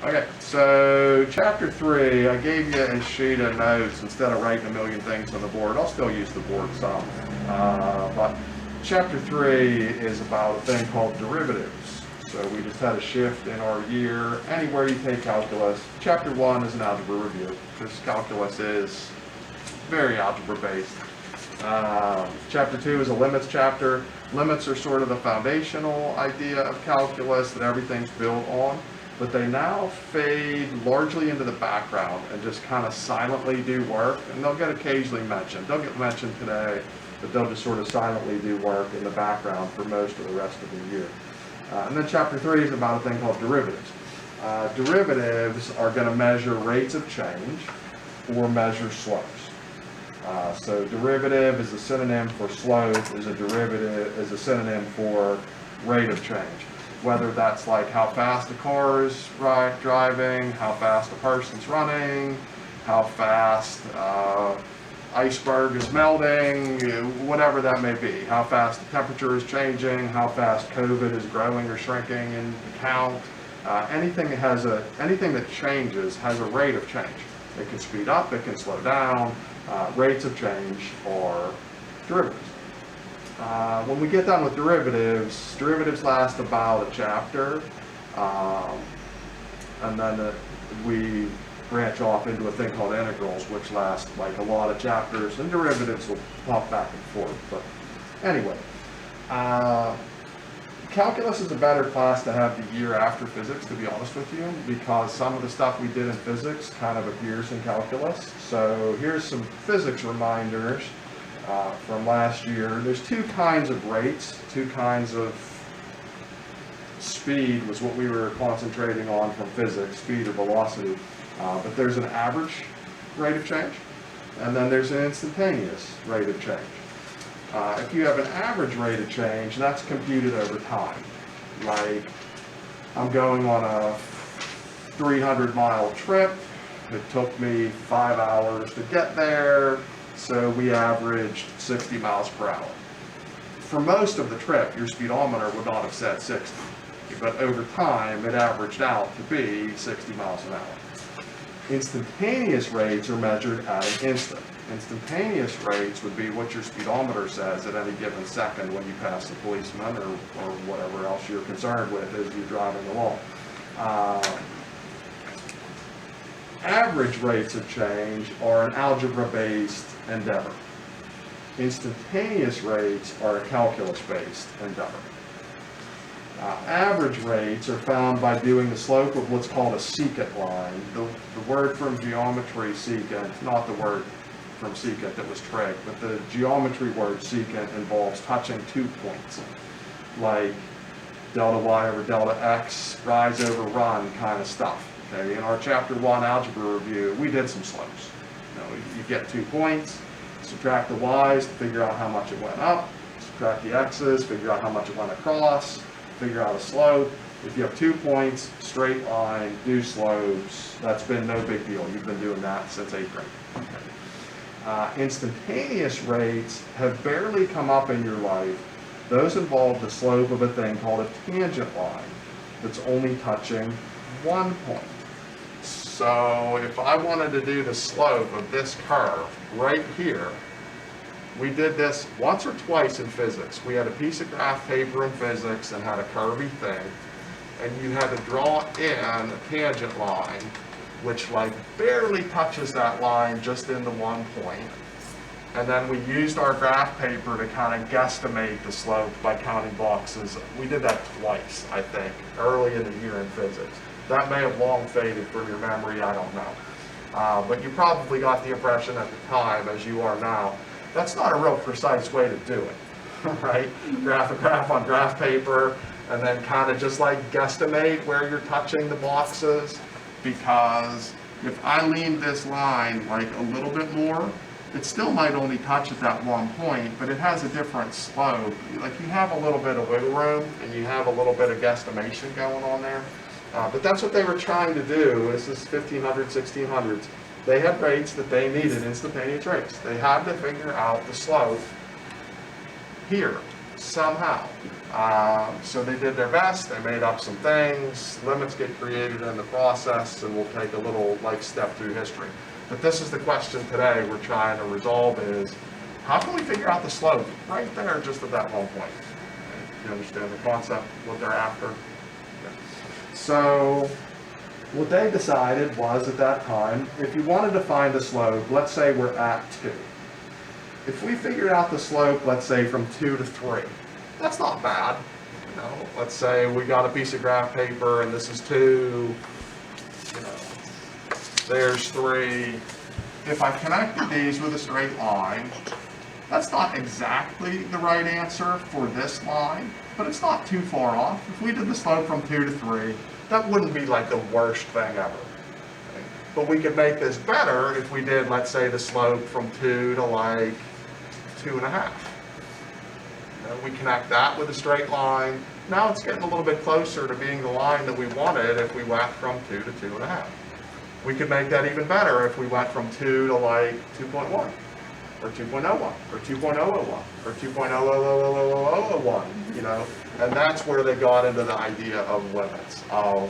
Okay, so chapter 3, I gave you a sheet of notes instead of writing a million things on the board. I'll still use the board some, but chapter 3 is about a thing called derivatives. So we just had a shift in our year. Anywhere you take calculus, chapter 1 is an algebra review because calculus is very algebra based. Chapter 2 is a limits chapter. Limits are sort of the foundational idea of calculus that everything's built on, but they now fade largely into the background and just kind of silently do work, and they'll get occasionally mentioned. They'll get mentioned today, but they'll just sort of silently do work in the background for most of the rest of the year. And then chapter 3 is about a thing called derivatives. Derivatives are going to measure rates of change or measure slopes. So derivative is a synonym for slope, is a synonym for rate of change. Whether that's like how fast a car is driving, how fast a person's running, how fast iceberg is melting, whatever that may be, how fast the temperature is changing, how fast COVID is growing or shrinking in count. Anything that changes has a rate of change. It can speed up, it can slow down. Rates of change are derivatives. When we get done with derivatives last about a chapter, and then we branch off into a thing called integrals, which last like a lot of chapters, and derivatives will pop back and forth. But anyway, calculus is a better class to have the year after physics, to be honest with you, because some of the stuff we did in physics kind of appears in calculus. So here's some physics reminders from last year. There's two kinds of rates, two kinds of speed was what we were concentrating on from physics, speed or velocity. But there's an average rate of change, and then there's an instantaneous rate of change. If you have an average rate of change, that's computed over time. Like, I'm going on a 300-mile trip. It took me 5 hours to get there, so we averaged 60 miles per hour. For most of the trip, your speedometer would not have said 60, but over time, it averaged out to be 60 miles an hour. Instantaneous rates are measured at an instant. Instantaneous rates would be what your speedometer says at any given second when you pass the policeman or whatever else you're concerned with as you're driving along. Average rates of change are an algebra-based endeavor. Instantaneous rates are a calculus-based endeavor. Average rates are found by doing the slope of what's called a secant line. The word from geometry, secant, not the word from secant that was trig, but the geometry word secant involves touching 2 points, like delta y over delta x, rise over run kind of stuff. Okay, in our chapter 1 algebra review, we did some slopes. You get 2 points, subtract the y's to figure out how much it went up, subtract the x's, figure out how much it went across, figure out a slope. If you have 2 points, straight line, do slopes, that's been no big deal. You've been doing that since 8th grade. Okay. Instantaneous rates have barely come up in your life. Those involve the slope of a thing called a tangent line that's only touching 1 point. So if I wanted to do the slope of this curve right here, we did this once or twice in physics. We had a piece of graph paper in physics and had a curvy thing, and you had to draw in a tangent line which like barely touches that line just into 1 point. And then we used our graph paper to kind of guesstimate the slope by counting boxes. We did that twice, I think, early in the year in physics. That may have long faded from your memory, I don't know. But you probably got the impression at the time, as you are now, that's not a real precise way to do it, right? Graph a graph on graph paper, and then kind of just like guesstimate where you're touching the boxes, because if I lean this line like a little bit more, it still might only touch at that 1 point, but it has a different slope. Like you have a little bit of wiggle room, and you have a little bit of guesstimation going on there. But that's what they were trying to do. This is 1500s, 1600s. They had rates that they needed, instantaneous rates. They had to figure out the slope here somehow. So they did their best, they made up some things, limits get created in the process, and we'll take a little step through history. But this is the question today we're trying to resolve is, how can we figure out the slope right there just at that one point? You understand the concept, what they're after? Yeah. So what they decided was at that time, if you wanted to find the slope, let's say we're at 2. If we figured out the slope, let's say from 2 to 3, that's not bad. You know, let's say we got a piece of graph paper and this is 2, you know, there's 3. If I connected these with a straight line, that's not exactly the right answer for this line, but it's not too far off. If we did the slope from 2 to 3, that wouldn't be like the worst thing ever. Okay? But we could make this better if we did, let's say, the slope from 2 to 2.5. We connect that with a straight line. Now it's getting a little bit closer to being the line that we wanted if we went from 2 to 2.5. We could make that even better if we went from 2 to 2.1, or 2.01, or 2.001, or 2.00001, you know, and that's where they got into the idea of limits, of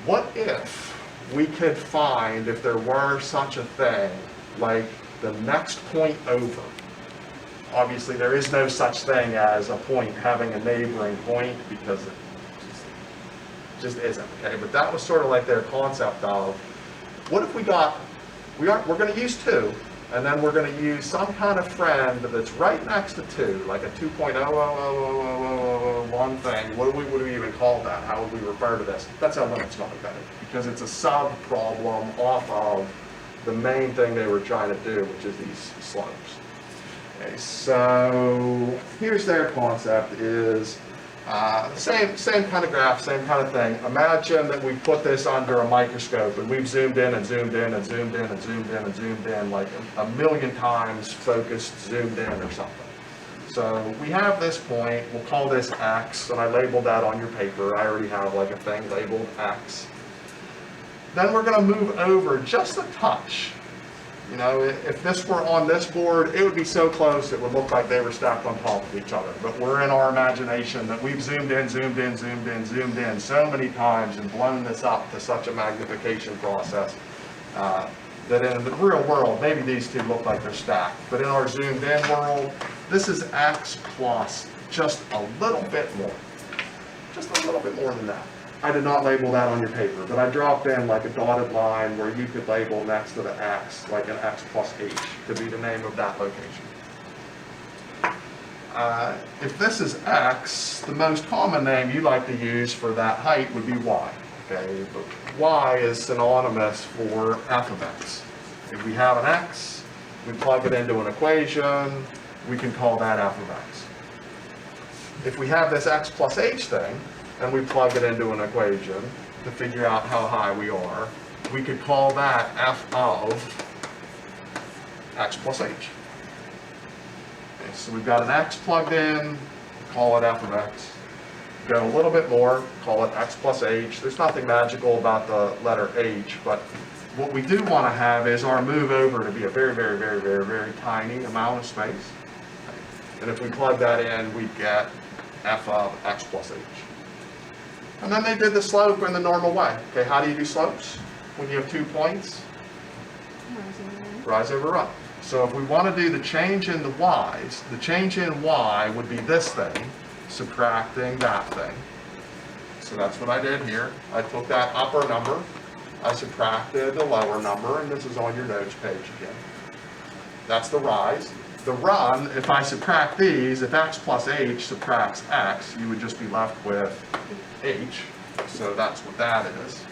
what if we could find, if there were such a thing, like the next point over. Obviously, there is no such thing as a point having a neighboring point because it just isn't, okay? But that was sort of like their concept of, what if we're going to use 2, and then we're going to use some kind of friend that's right next to 2, like a 2.00001 thing. What do we even call that? How would we refer to this? That's how limits got invented, because it's a sub-problem off of the main thing they were trying to do, which is these slopes. Okay, so here's their concept is same kind of graph, same kind of thing. Imagine that we put this under a microscope and we've zoomed in and zoomed in and zoomed in and zoomed in and zoomed in like a million times focused, zoomed in or something. So we have this point, we'll call this X, and I labeled that on your paper. I already have like a thing labeled X. Then we're going to move over just a touch. You know, if this were on this board, it would be so close it would look like they were stacked on top of each other. But we're in our imagination that we've zoomed in, zoomed in, zoomed in, zoomed in so many times and blown this up to such a magnification process that in the real world, maybe these two look like they're stacked. But in our zoomed in world, this is X plus just a little bit more. Just a little bit more than that. I did not label that on your paper, but I dropped in like a dotted line where you could label next to the X, like an X plus H, to be the name of that location. If this is X, the most common name you like to use for that height would be Y. Okay, but Y is synonymous for f of X. If we have an X, we plug it into an equation, we can call that f of X. If we have this X plus H thing, and we plug it into an equation to figure out how high we are, we could call that f of X plus H. Okay, so we've got an X plugged in, call it f of X. Go a little bit more, call it X plus H. There's nothing magical about the letter H, but what we do want to have is our move over to be a very, very, very, very, very tiny amount of space. And if we plug that in, we get f of X plus H. And then they did the slope in the normal way. Okay, how do you do slopes when you have 2 points? Rise over run. So if we want to do the change in the y's, the change in y would be this thing, subtracting that thing. So that's what I did here. I took that upper number, I subtracted the lower number, and this is on your notes page again. That's the rise. The run, if I subtract these, if x plus h subtracts x, you would just be left with h. So that's what that is.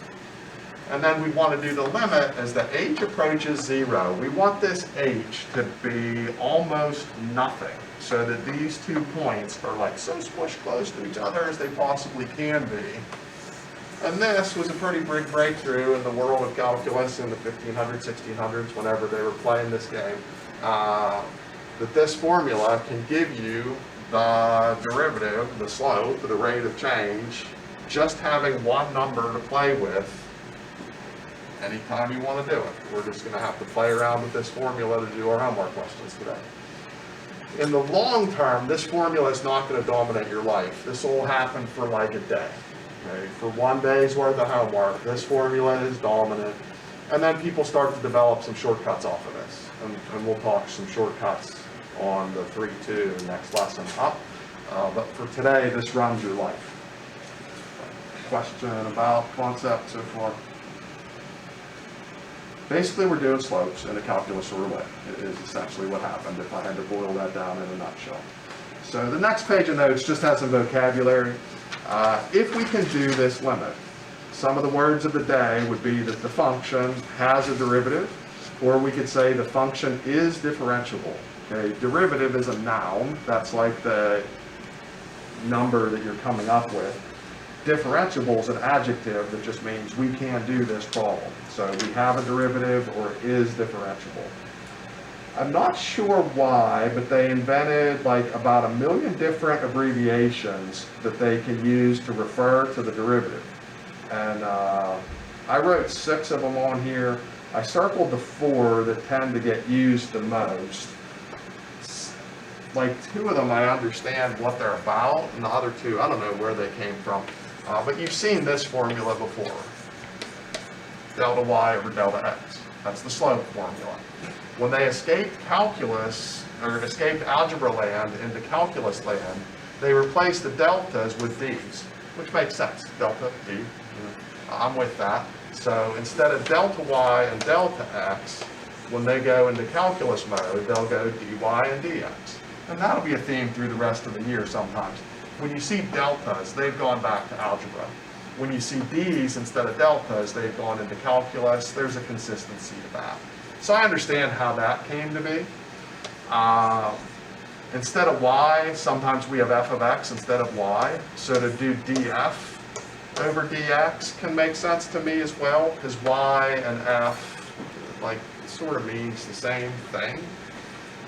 And then we want to do the limit as the h approaches 0. We want this h to be almost nothing, so that these 2 points are like so squished close to each other as they possibly can be. And this was a pretty big breakthrough in the world of calculus in the 1500s, 1600s, whenever they were playing this game. That this formula can give you the derivative, the slope, the rate of change, just having one number to play with anytime you want to do it. We're just going to have to play around with this formula to do our homework questions today. In the long term, this formula is not going to dominate your life. This will happen for like a day. Okay? For one day's worth of homework, this formula is dominant. And then people start to develop some shortcuts off of this. And we'll talk some shortcuts on the 3-2 next lesson up. But for today, this runs your life. Question about concept so far? Basically, we're doing slopes in a calculus roulette. It is essentially what happened if I had to boil that down in a nutshell. So the next page of notes just has some vocabulary. If we can do this limit, some of the words of the day would be that the function has a derivative, or we could say the function is differentiable. Okay, derivative is a noun. That's like the number that you're coming up with. Differentiable is an adjective that just means we can do this problem. So we have a derivative or it is differentiable. I'm not sure why, but they invented like about 1 million different abbreviations that they can use to refer to the derivative. And I wrote 6 of them on here. I circled the 4 that tend to get used the most. Like 2 of them I understand what they're about, and the other 2 I don't know where they came from. But you've seen this formula before. Delta y over delta x. That's the slope formula. When they escaped calculus, or escaped algebra land into calculus land, they replaced the deltas with d's, which makes sense. Delta, d. I'm with that. So instead of delta y and delta x, when they go into calculus mode, they'll go dy and dx. And that'll be a theme through the rest of the year sometimes. When you see deltas, they've gone back to algebra. When you see d's instead of deltas, they've gone into calculus. There's a consistency to that. So I understand how that came to be. Instead of y, sometimes we have f of x instead of y. So to do df over dx can make sense to me as well, because y and f like sort of means the same thing.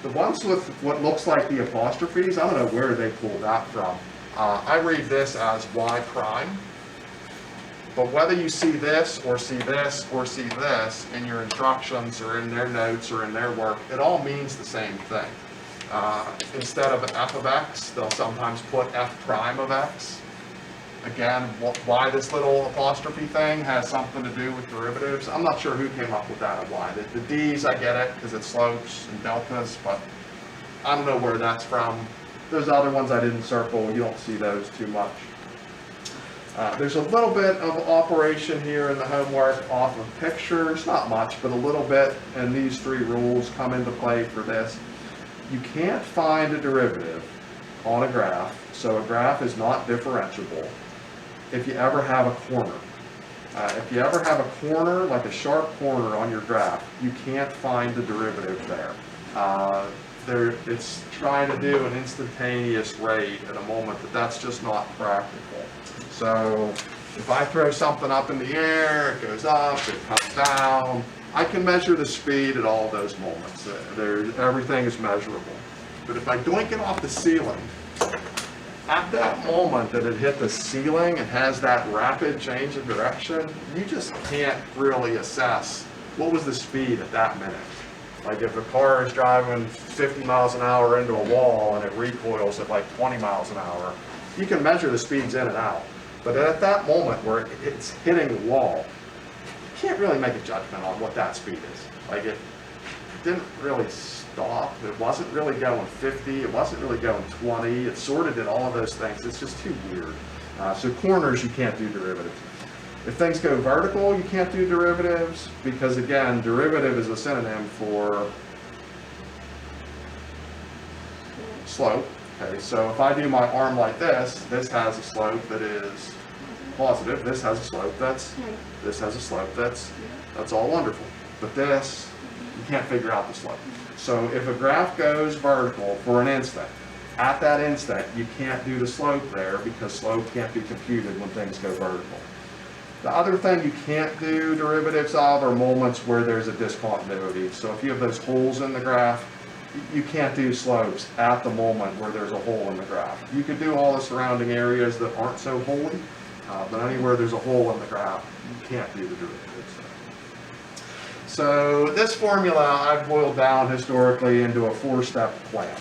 The ones with what looks like the apostrophes, I don't know where they pulled that from. I read this as y prime. But whether you see this or see this or see this in your instructions or in their notes or in their work, it all means the same thing. Instead of f of x, they'll sometimes put f prime of x. Again, why this little apostrophe thing has something to do with derivatives. I'm not sure who came up with that and why. The d's, I get it, because it's slopes and deltas, but I don't know where that's from. Those other ones I didn't circle, you don't see those too much. There's a little bit of operation here in the homework off of pictures, not much, but a little bit, and these 3 rules come into play for this. You can't find a derivative on a graph, so a graph is not differentiable if you ever have a corner. If you ever have a corner, like a sharp corner on your graph, you can't find the derivative there. It's trying to do an instantaneous rate at a moment, but that's just not practical. So if I throw something up in the air, it goes up, it comes down. I can measure the speed at all those moments. Everything is measurable. But if I doink it off the ceiling, at that moment that it hit the ceiling, it has that rapid change of direction, you just can't really assess what was the speed at that minute. Like if a car is driving 50 miles an hour into a wall and it recoils at like 20 miles an hour, you can measure the speeds in and out. But at that moment where it's hitting the wall, you can't really make a judgment on what that speed is. Like it didn't really stop. It wasn't really going 50. It wasn't really going 20. It sort of did all of those things. It's just too weird. So corners, you can't do derivatives. If things go vertical, you can't do derivatives because, again, derivative is a synonym for slope. Okay, so if I do my arm like this has a slope that is positive. This has a slope this has a slope that's all wonderful. But this, you can't figure out the slope. So if a graph goes vertical for an instant, at that instant, you can't do the slope there because slope can't be computed when things go vertical. The other thing you can't do derivatives of are moments where there's a discontinuity. So if you have those holes in the graph, you can't do slopes at the moment where there's a hole in the graph. You could do all the surrounding areas that aren't so holy, but anywhere there's a hole in the graph, you can't do the derivatives. So this formula I've boiled down historically into a 4-step plan.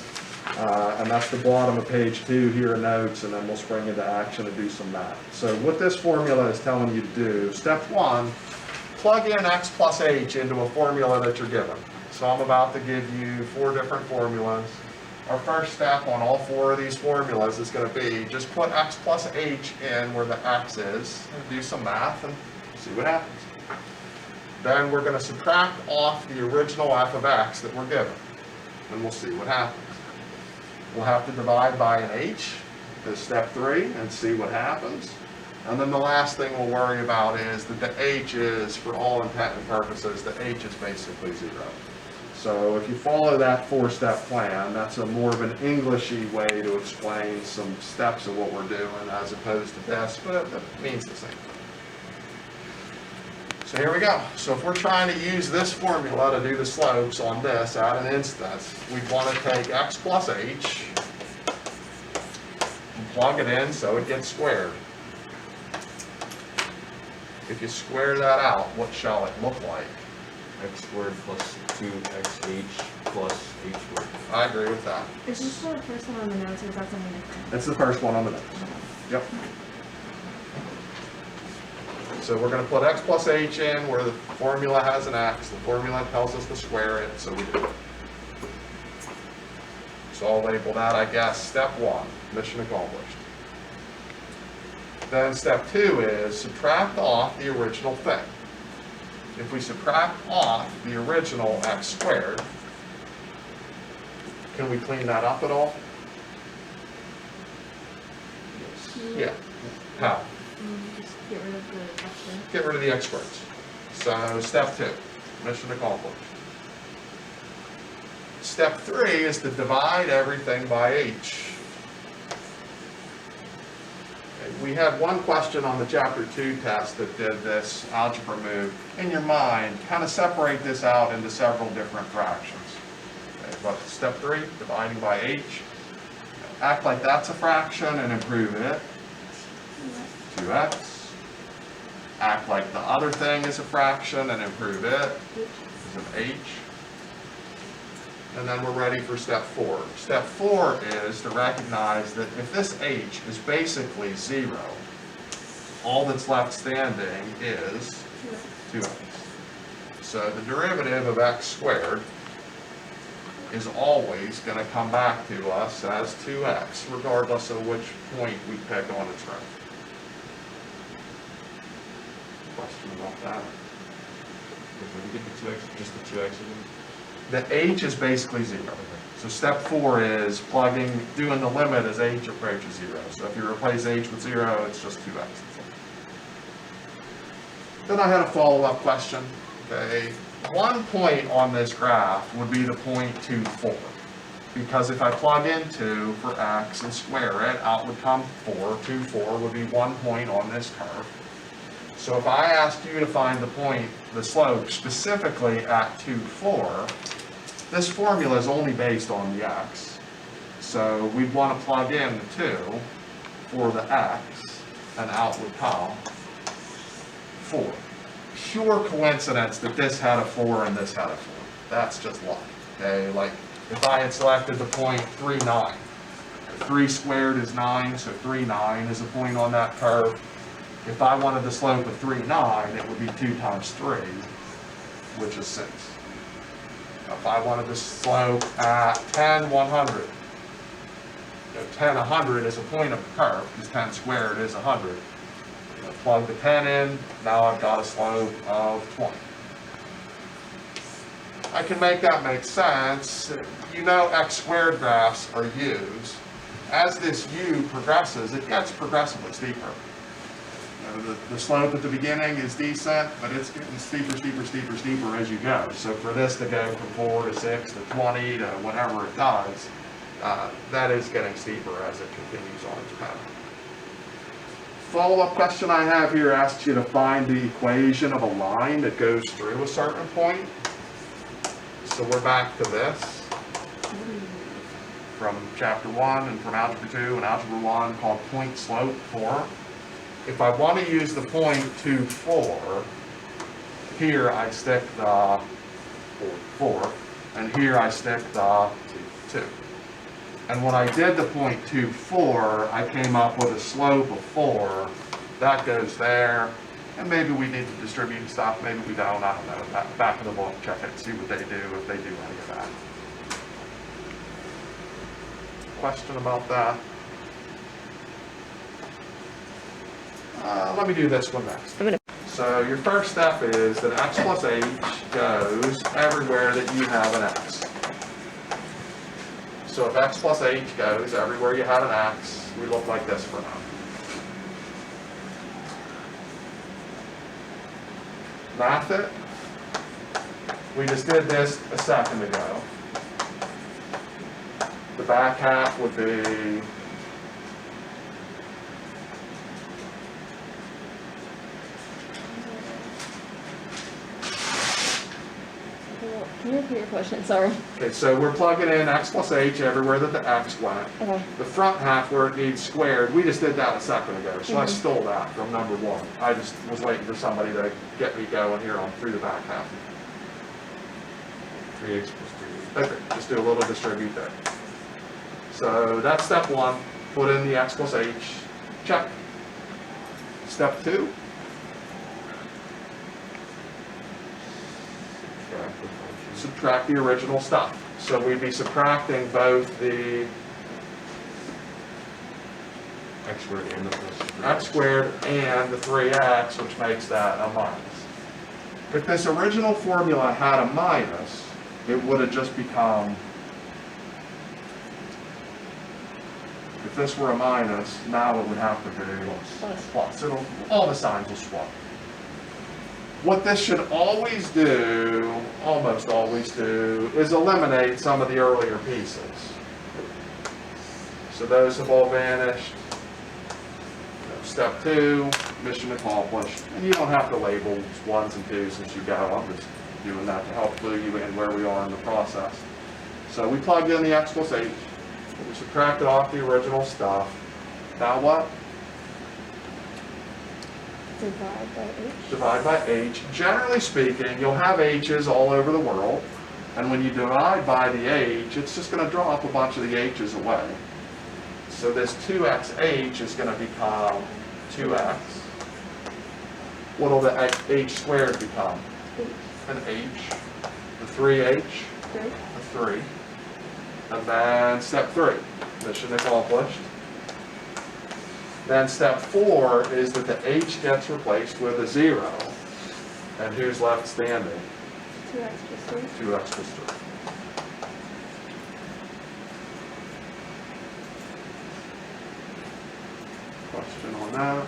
And that's the bottom of page 2 here in notes, and then we'll spring into action and do some math. So what this formula is telling you to do, step 1, plug in x plus h into a formula that you're given. So I'm about to give you 4 different formulas. Our first step on all 4 of these formulas is going to be just put x plus h in where the x is, and do some math and see what happens. Then we're going to subtract off the original f of x that we're given, and we'll see what happens. We'll have to divide by an h, this step 3, and see what happens. And then the last thing we'll worry about is that the h is, for all intent and purposes, the h is basically 0. So if you follow that 4-step plan, that's a more of an Englishy way to explain some steps of what we're doing as opposed to this, but it means the same thing. So here we go. So if we're trying to use this formula to do the slopes on this at an instance, we want to take x plus h and plug it in so it gets squared. If you square that out, what shall it look like? X squared plus 2xh plus h squared. I agree with that. Is this the first one on the notes, or is that something different? That's the first one on the notes. Yep. So we're going to put x plus h in where the formula has an x. The formula tells us to square it, so we do it. So I'll label that, I guess, step 1, mission accomplished. Then step 2 is subtract off the original thing. If we subtract off the original x squared, can we clean that up at all? Yeah. How? Just get rid of the extra. Get rid of the x squareds. So step 2, mission accomplished. Step 3 is to divide everything by h. We had one question on the chapter 2 test that did this algebra move. In your mind, kind of separate this out into several different fractions. Okay, but step 3, dividing by h. Act like that's a fraction and improve it. 2x. Act like the other thing is a fraction and improve it. Is an h. And then we're ready for step 4. Step 4 is to recognize that if this h is basically 0, all that's left standing is 2x. So the derivative of x squared is always going to come back to us as 2x, regardless of which point we pick on its row. Question about that? When you get the 2x, just the 2x again? The h is basically 0. So step 4 is doing the limit as h approaches 0. So if you replace h with 0, it's just 2x. Then I had a follow-up question. Okay, one point on this graph would be the point 2, 4. Because if I plug in 2 for x and square it, out would come 4. 2, 4 would be one point on this curve. So if I asked you to find the slope specifically at 2, 4, this formula is only based on the x. So we'd want to plug in the 2 for the x, and out would come 4. Pure coincidence that this had a 4 and this had a 4. That's just luck. Okay, like if I had selected the point 3, 9. 3 squared is 9, so 3, 9 is a point on that curve. If I wanted the slope of 3, 9, it would be 2 times 3, which is 6. If I wanted the slope at 10, 100, 10, 100 is a point of the curve, because 10 squared is 100. Plug the 10 in, now I've got a slope of 20. I can make that make sense. You know x squared graphs are u's. As this u progresses, it gets progressively steeper. The slope at the beginning is decent, but it's getting steeper, steeper, steeper, steeper as you go. So for this to go from 4 to 6 to 20 to whatever it does, that is getting steeper as it continues on its path. Follow-up question I have here asks you to find the equation of a line that goes through a certain point. So we're back to this from chapter 1 and from algebra 2 and algebra 1 called point slope form. If I want to use the point 2, 4, here I stick the 4, and here I stick the 2. And when I did the 0.24, I came up with a slope of 4. That goes there. And maybe we need to distribute stuff, maybe we don't, I don't know. Back in the book, check it, see what they do, if they do any of that. Question about that? Let me do this one next. So your first step is that x plus h goes everywhere that you have an x. So if x plus h goes everywhere you have an x, we look like this for now. Math it. We just did this a second ago. The back half would be Can you repeat your question? Sorry. okay, so we're plugging in x plus h everywhere that the x went. Okay. The front half where it needs squared, we just did that a second ago, so I stole that from number 1. I just was waiting for somebody to get me going here on through the back half. 3x plus 3. Okay, just do a little distribute there. So that's step 1, put in the x plus h, check. Step 2, subtract the original stuff. So we'd be subtracting both the X squared and the plus 3x. x squared and the 3x, which makes that a minus. If this original formula had a minus, it would have just become, if this were a minus, now it would have to be plus. It'll, all the signs will swap. What this should always do, almost always do, is eliminate some of the earlier pieces. So those have all vanished. Step 2, mission accomplished. And you don't have to label 1s and 2s as you go. I'm just doing that to help clue you in where we are in the process. So we plugged in the x plus h. We subtracted off the original stuff. Now what? Divide by h. Divide by h. Generally speaking, you'll have h's all over the world, and when you divide by the h, it's just going to drop a bunch of the h's away. So this 2xh is going to become 2x. What'll the h squared become? H. An h. The 3h? 3. A 3. And then step 3, mission accomplished. Then step 4 is that the h gets replaced with a 0. And who's left standing? 2x plus 3. 2x plus 3. Question on that?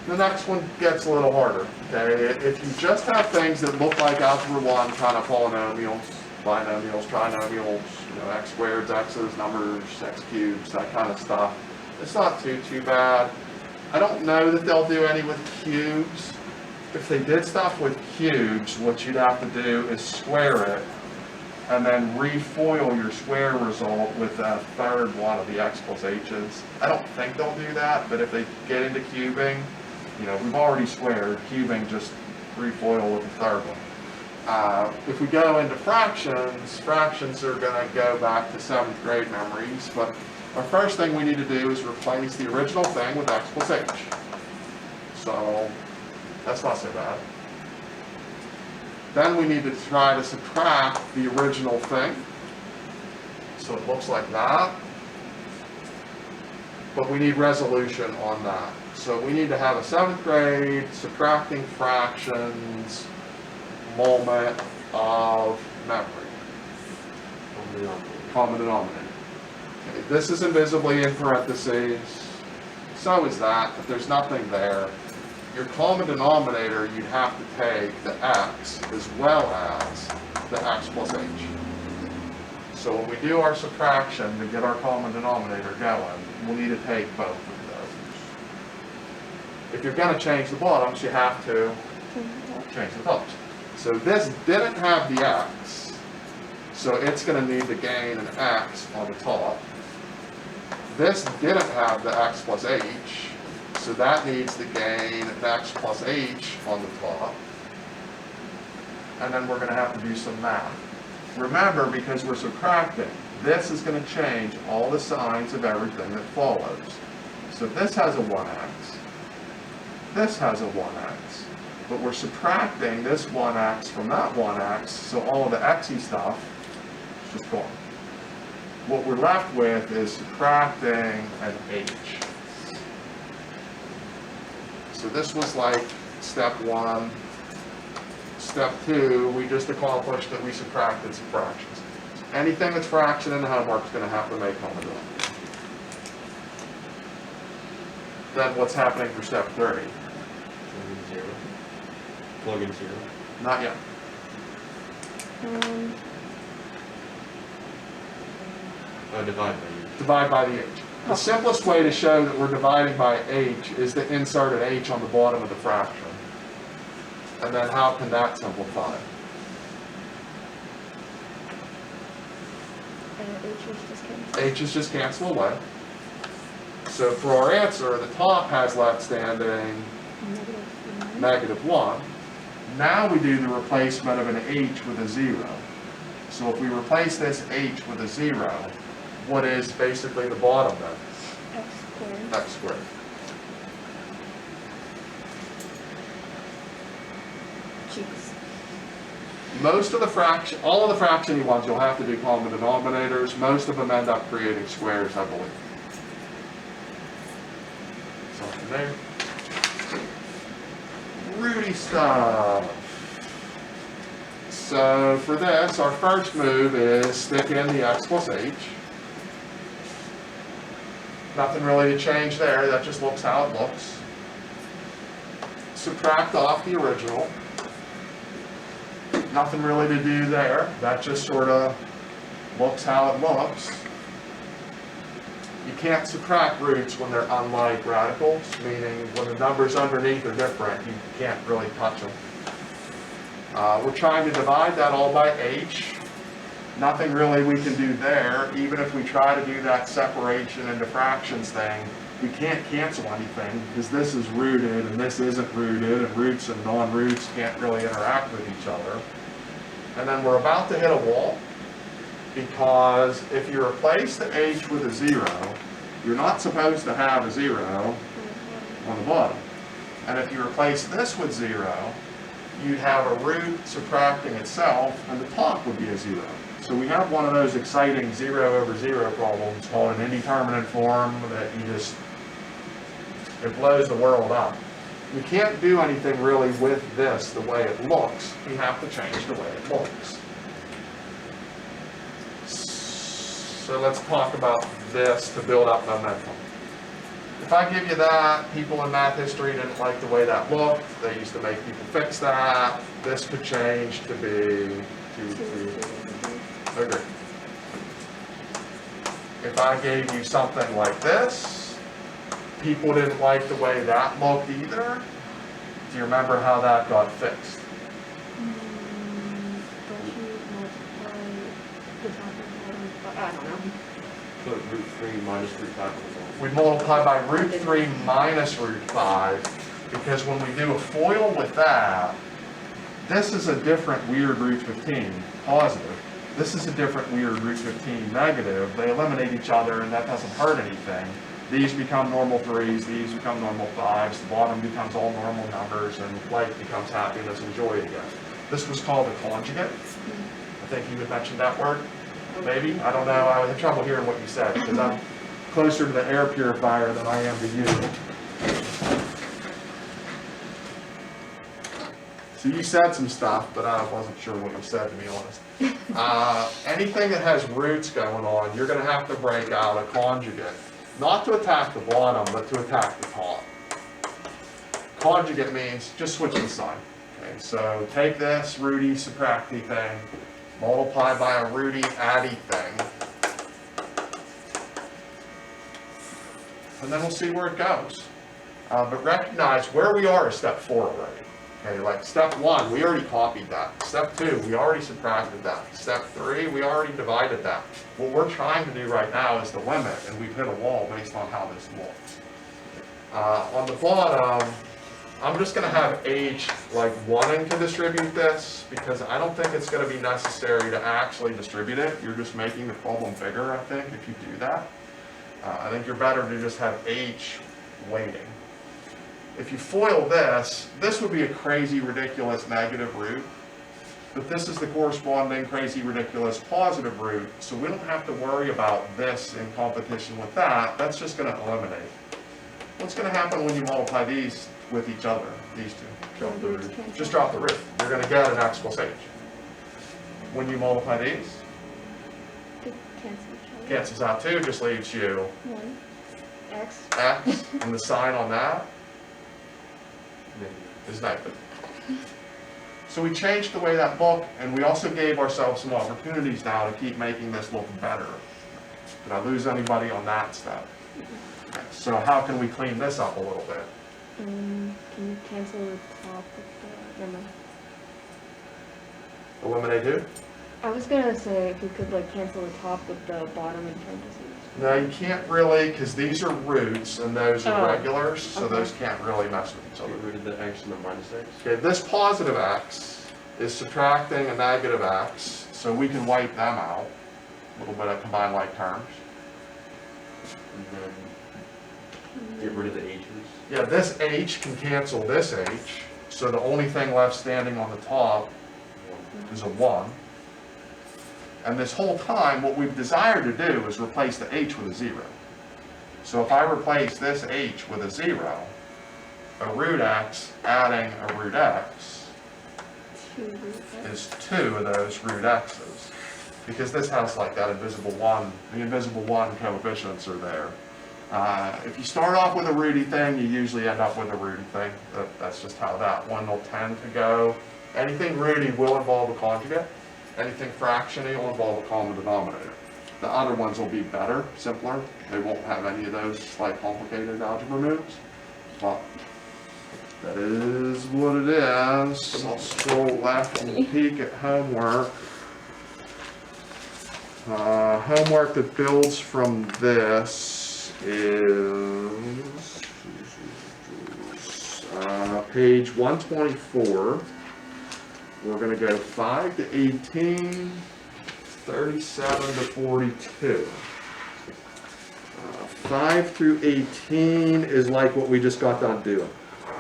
The next one gets a little harder, okay? If you just have things that look like algebra 1 kind of polynomials, binomials, trinomials, you know, x squareds, x's, numbers, x cubes, that kind of stuff, it's not too bad. I don't know that they'll do any with cubes. If they did stuff with cubes, what you'd have to do is square it and then refoil your square result with a third one of the x plus h's. I don't think they'll do that, but if they get into cubing, you know, we've already squared, cubing just refoil with the third one. If we go into fractions, fractions are going to go back to 7th grade memories, but our first thing we need to do is replace the original thing with x plus h. So that's not so bad. Then we need to try to subtract the original thing. So it looks like that. But we need resolution on that. So we need to have a 7th grade subtracting fractions moment of memory. Common denominator. Okay, this is invisibly in parentheses. So is that. If there's nothing there, your common denominator, you'd have to take the x as well as the x plus h. So when we do our subtraction to get our common denominator going, we'll need to take both of those. If you're going to change the bottoms, you have to change the tops. So this didn't have the x, so it's going to need to gain an x on the top. This didn't have the x plus h, so that needs to gain an x plus h on the top. And then we're going to have to do some math. Remember, because we're subtracting, this is going to change all the signs of everything that follows. So this has a 1x, this has a 1x, but we're subtracting this 1x from that 1x, so all of the xy stuff is just gone. What we're left with is subtracting an h. So this was like step 1. Step 2, we just accomplished that we subtracted some fractions. Anything that's fraction in the homework is going to have to make on the denominator. Then what's happening for step 3? Plug in 0. Plug in 0. Not yet. Divide by h. Divide by the h. The simplest way to show that we're dividing by h is to insert an h on the bottom of the fraction. And then how can that simplify? H is just cancel away. So for our answer, the top has left standing -1. Now we do the replacement of an h with a 0. So if we replace this h with a 0, what is basically the bottom then? X squared. X squared. Cheeks. Most of the fraction, all of the fractiony ones, you'll have to do common denominators. Most of them end up creating squares, I believe. Something there. Rudy stuff. So for this, our first move is stick in the x plus h. Nothing really to change there, that just looks how it looks. Subtract off the original. Nothing really to do there, that just sort of looks how it looks. You can't subtract roots when they're unlike radicals, meaning when the numbers underneath are different, you can't really touch them. We're trying to divide that all by h. Nothing really we can do there. Even if we try to do that separation into fractions thing, we can't cancel anything because this is rooted and this isn't rooted, and roots and non-roots can't really interact with each other. And then we're about to hit a wall, because if you replace the h with a 0, you're not supposed to have a 0 on the bottom. And if you replace this with 0, you'd have a root subtracting itself, and the top would be a 0. So we have one of those exciting 0 over 0 problems called an indeterminate form that it blows the world up. You can't do anything really with this the way it looks. You have to change the way it looks. So let's talk about this to build up momentum. If I give you that, people in math history didn't like the way that looked. They used to make people fix that. This could change to be 2, 3. Agree. If I gave you something like this, people didn't like the way that looked either. Do you remember how that got fixed? Don't you multiply the top and bottom? I don't know. Put root 3 minus root 5 on the bottom. We multiply by root 3 minus root 5, because when we do a FOIL with that, this is a different weird root 15, positive. This is a different weird root 15, negative. They eliminate each other, and that doesn't hurt anything. These become normal 3s, these become normal 5s, the bottom becomes all normal numbers, and life becomes happiness and joy again. This was called a conjugate. I think you had mentioned that word, maybe? I don't know, I had trouble hearing what you said, because I'm closer to the air purifier than I am to you. So you said some stuff, but I wasn't sure what you said, to be honest. Anything that has roots going on, you're going to have to break out a conjugate. Not to attack the bottom, but to attack the top. Conjugate means just switch the sign. Okay, so take this rooty subtracty thing, multiply by a rooty addy thing, and then we'll see where it goes. But recognize where we are is step 4 already. Okay, like step 1, we already copied that. Step 2, we already subtracted that. Step 3, we already divided that. What we're trying to do right now is the limit, and we've hit a wall based on how this looks. On the bottom, I'm just gonna have H like wanting to distribute this, because I don't think it's gonna be necessary to actually distribute it. You're just making the problem bigger, I think, if you do that. I think you're better to just have H waiting. If you FOIL this, this would be a crazy, ridiculous negative root, but this is the corresponding crazy, ridiculous positive root, so we don't have to worry about this in competition with that. That's just gonna eliminate. What's gonna happen when you multiply these with each other, these two? Drop the root. Just drop the root. You're gonna get an x plus h. When you multiply these, Could cancel each other. cancels out 2, just leaves you 1. X. x, and the sign on that is negative. So we changed the way that looked, and we also gave ourselves some opportunities now to keep making this look better. Did I lose anybody on that step? Okay, so how can we clean this up a little bit? Can you cancel the top of the, never mind. Eliminate who? I was gonna say if you could like cancel the top with the bottom in parentheses. No, you can't really, because these are roots and those are Oh, regulars, so okay. those can't really mess with each Get other. rid of the x and the minus x. Okay, this positive x is subtracting a negative x, so we can wipe them out. A little bit of combined like terms. And then get rid of the h's. Yeah, this h can cancel this h, so the only thing left standing on the top is a 1. And this whole time, what we've desired to do is replace the h with a 0. So if I replace this h with a 0, a root x adding a root x 2 root X. is 2 of those root x's. Because this has like that invisible 1, the invisible 1 coefficients are there. If you start off with a rooty thing, you usually end up with a rooty thing. That's just how that one will tend to go. Anything rooty will involve a conjugate. Anything fractiony will involve a common denominator. The other ones will be better, simpler. They won't have any of those like complicated algebra moves. But that is what it is. I'll scroll left and peek at homework. Homework that builds from this is page 124. We're going to go 5 to 18, 37 to 42. 5 through 18 is like what we just got done doing.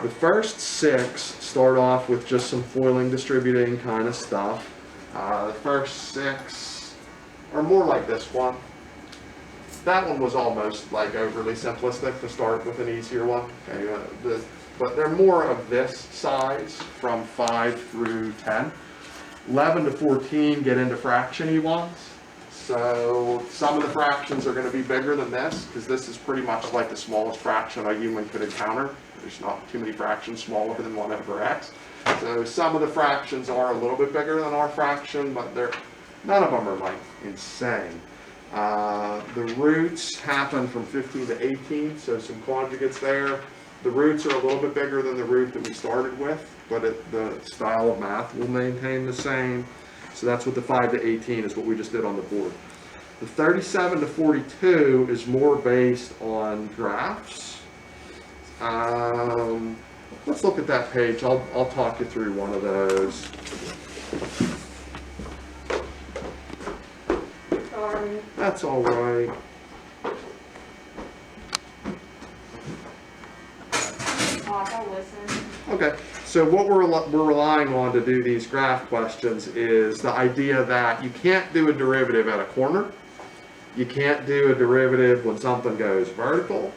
The first 6 start off with just some foiling, distributing kind of stuff. The first 6 are more like this one. That one was almost like overly simplistic to start with an easier one. Okay, but they're more of this size from 5 through 10. 11 to 14 get into fraction-y ones. So some of the fractions are going to be bigger than this, because this is pretty much like the smallest fraction a human could encounter. There's not too many fractions smaller than 1 over x. So some of the fractions are a little bit bigger than our fraction, but none of them are like insane. The roots happen from 15 to 18, so some conjugates there. The roots are a little bit bigger than the root that we started with, but the style of math will maintain the same. So that's what the 5 to 18 is, what we just did on the board. The 37 to 42 is more based on graphs. Let's look at that page. I'll talk you through one of those. Sorry. That's all right. I'll listen. Okay, so what we're relying on to do these graph questions is the idea that you can't do a derivative at a corner. You can't do a derivative when something goes vertical.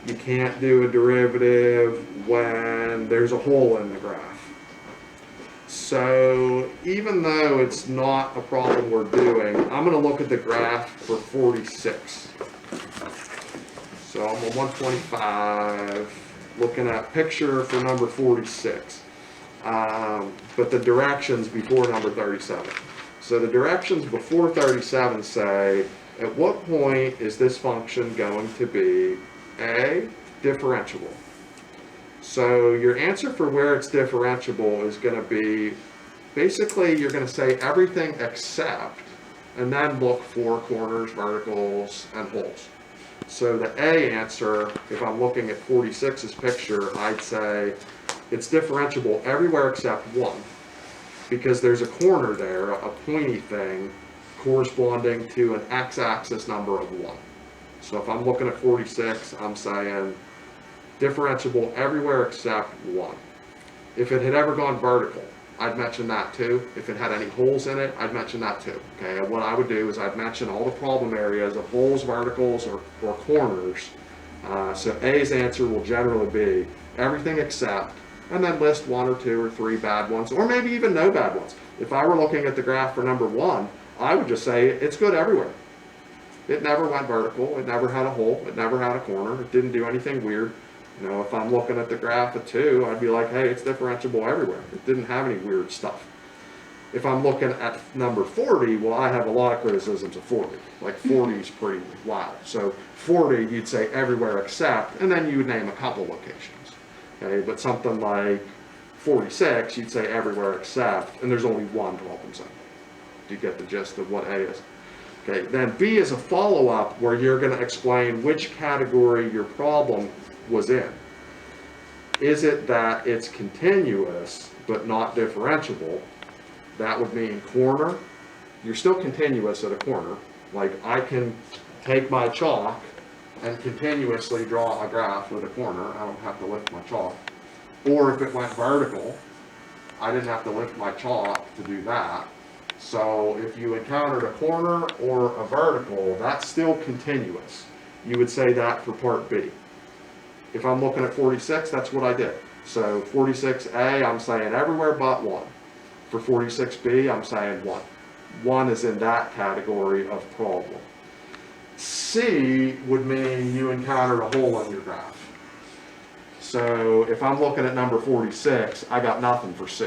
You can't do a derivative when there's a hole in the graph. So even though it's not a problem we're doing, I'm going to look at the graph for 46. So I'm on 125. Looking at picture for number 46, but the directions before number 37. So the directions before 37 say, at what point is this function going to be A, differentiable? So your answer for where it's differentiable is going to be, basically you're going to say everything except, and then look for corners, verticals, and holes. So the A answer, if I'm looking at 46's picture, I'd say it's differentiable everywhere except 1, because there's a corner there, a pointy thing, corresponding to an x-axis number of 1. So if I'm looking at 46, I'm saying differentiable everywhere except 1. If it had ever gone vertical, I'd mention that too. If it had any holes in it, I'd mention that too. Okay, and what I would do is I'd mention all the problem areas of holes, verticals, or corners. So A's answer will generally be everything except, and then list 1 or 2 or 3 bad ones, or maybe even no bad ones. If I were looking at the graph for number 1, I would just say it's good everywhere. It never went vertical, it never had a hole, it never had a corner, it didn't do anything weird. You know, if I'm looking at the graph of 2, I'd be like, hey, it's differentiable everywhere. It didn't have any weird stuff. If I'm looking at number 40, well, I have a lot of criticisms of 40. Like 40 is pretty wild. So 40, you'd say everywhere except, and then you would name a couple locations. Okay, but something like 46, you'd say everywhere except, and there's only one problem zone. Do you get the gist of what A is? Okay, then B is a follow-up where you're going to explain which category your problem was in. Is it that it's continuous but not differentiable? That would mean corner. You're still continuous at a corner. Like I can take my chalk and continuously draw a graph with a corner. I don't have to lift my chalk. Or if it went vertical, I didn't have to lift my chalk to do that. So if you encountered a corner or a vertical, that's still continuous. You would say that for part B. If I'm looking at 46, that's what I did. So 46A, I'm saying everywhere but 1. For 46B, I'm saying 1. 1 is in that category of problem. C would mean you encountered a hole in your graph. So if I'm looking at number 46, I got nothing for C.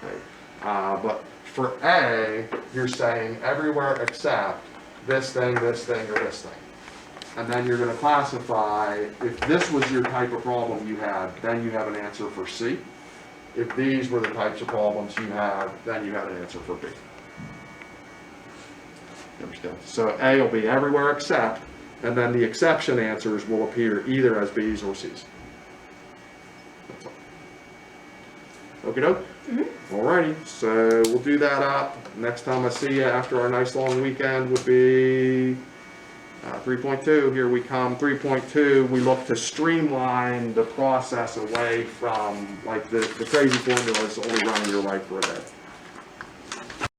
Okay. But for A, you're saying everywhere except this thing, or this thing. And then you're going to classify, if this was your type of problem you had, then you have an answer for C. If these were the types of problems you have, then you have an answer for B. You understand? So A will be everywhere except, and then the exception answers will appear either as B's or C's. That's all. Okie doke? Mm-hmm. Alrighty, so we'll do that up. Next time I see you after our nice long weekend would be 3.2, here we come. 3.2, we look to streamline the process away from like the crazy formulas only running your life for a day.